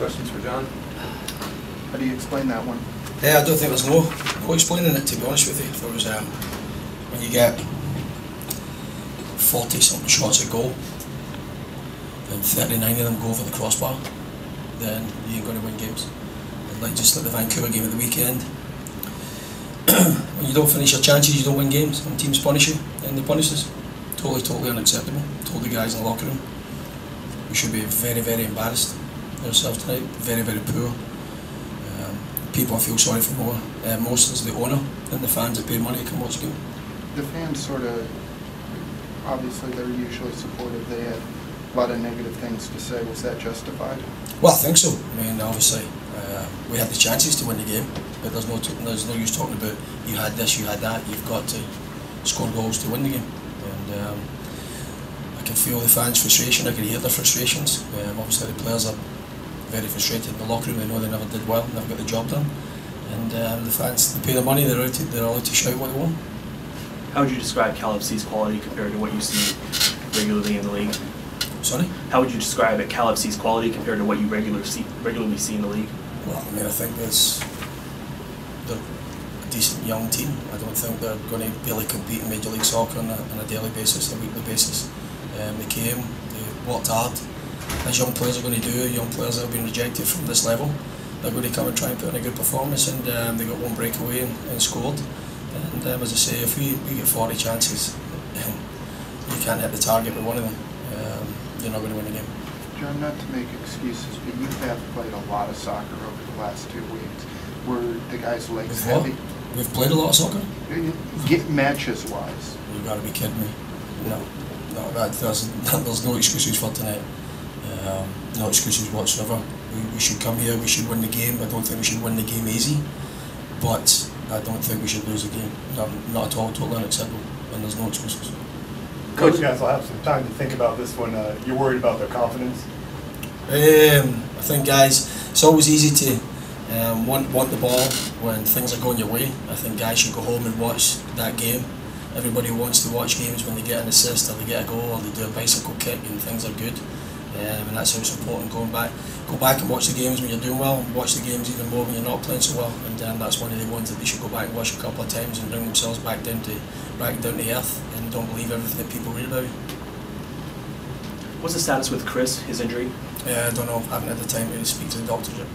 Questions for John? How do you explain that one? Yeah, I don't think there's no explaining it, to be honest with you. If it was, when you get 40-something shots at goal and 39 of them go for the crossbar, then you ain't going to win games. And just like the Vancouver game at the weekend, when you don't finish your chances, you don't win games, and teams punish you, and they punish us. Totally unacceptable. Told the guys in the locker room we should be very, very embarrassed ourselves tonight. Very, very poor. People I feel sorry for more, most is the owner and the fans that pay money to come watch the game. The fans sort of, obviously they're usually supportive. They had a lot of negative things to say. Was that justified? Well, I think so. I mean, obviously, we had the chances to win the game, but there's no use talking about you had this, you had that. You've got to score goals to win the game. And I can feel the fans' frustration. I can hear their frustrations. Obviously, the players are very frustrated in the locker room. They know they never did well, never got the job done. And the fans, they pay the money. They're allowed to shout what they want. How would you describe Cal FC's quality compared to what you see regularly in the league? Sorry? How would you describe Cal FC's quality compared to what you regularly see in the league? Well, I mean, I think they're a decent young team. I don't think they're going to be able to compete in Major League Soccer on a daily basis, a weekly basis. They came, they worked hard, as young players are going to do. Young players that have been rejected from this level, they're going to come and try and put in a good performance, and they got one breakaway and scored. And as I say, if we get 40 chances, you can't hit the target with one of them, you're not going to win the game. John, not to make excuses, but you have played a lot of soccer over the last 2 weeks. Were the guys' legs heavy? We've played a lot of soccer? Get matches-wise. You've got to be kidding me. No, there's no excuses for tonight. No excuses whatsoever. We should come here, we should win the game. I don't think we should win the game easy, but I don't think we should lose the game. Not at all, totally unacceptable, and there's no excuses. Coach, you guys will have some time to think about this one. You're worried about their confidence? I think, guys, it's always easy to want the ball when things are going your way. I think guys should go home and watch that game. Everybody wants to watch games when they get an assist or they get a goal or they do a bicycle kick and things are good. And that's how it's important. Go back and watch the games when you're doing well, and watch the games even more when you're not playing so well. And that's one of the ones that they should go back and watch a couple of times and bring themselves back down to earth and don't believe everything that people read about you. What's the status with Chris, his injury? I don't know. I haven't had the time to speak to the doctors yet.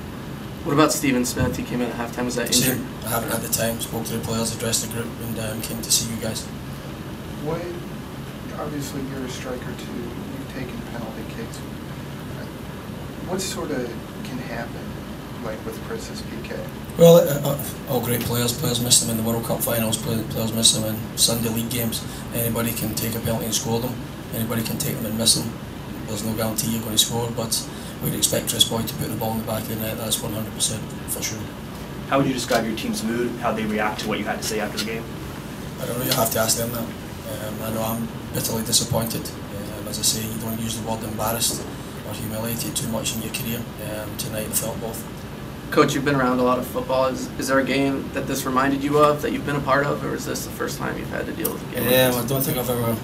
What about Stephen Smith? He came in at halftime. Was that injured? I haven't had the time. Spoke to the players, addressed the group, and came to see you guys. What? Obviously, you're a striker too. You've taken penalty kicks. What sort of can happen, like with Chris's PK? Well, all great players. Players miss them in the World Cup finals. Players miss them in Sunday league games. Anybody can take a penalty and score them. Anybody can take them and miss them. There's no guarantee you're going to score, but we'd expect Chris Boyd to put the ball in the back of the net. That's 100% for sure. How would you describe your team's mood? How they react to what you had to say after the game? I don't know. You have to ask them that. I know I'm bitterly disappointed. As I say, you don't use the word embarrassed or humiliated too much in your career. Tonight I felt both. Coach, you've been around a lot of football. Is there a game that this reminded you of that you've been a part of, or is this the first time you've had to deal with a game like this? I don't think I've ever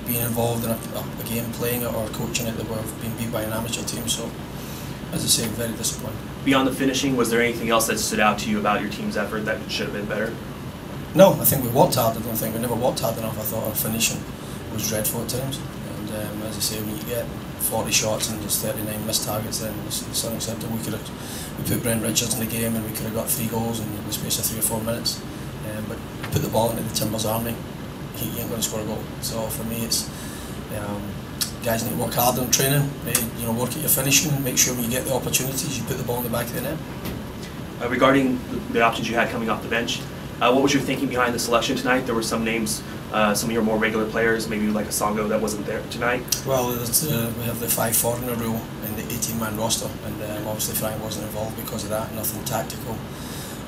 been involved in a game playing it or coaching it that we've been beat by an amateur team. So, as I say, very disappointed. Beyond the finishing, was there anything else that stood out to you about your team's effort that should have been better? No, I think we worked hard. I don't think we never worked hard enough. I thought our finishing was dreadful at times. And as I say, when you get 40 shots and just 39 missed targets, then it's unacceptable. We put Brent Richards in the game and we could have got 3 goals in the space of 3 or 4 minutes. But we put the ball into the Timbers army, he ain't going to score a goal. So for me, it's guys need to work hard on training. Work at your finishing. Make sure when you get the opportunities, you put the ball in the back of the net. Regarding the options you had coming off the bench, what was your thinking behind the selection tonight? There were some names, some of your more regular players, maybe like a Songo that wasn't there tonight. Well, we have the 5 foreigner rule in the 18-man roster, and obviously Frank wasn't involved because of that. Nothing tactical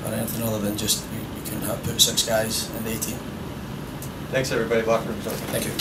or anything other than just we couldn't have put 6 guys in the 18. Thanks, everybody. Locker room's open. Thank you.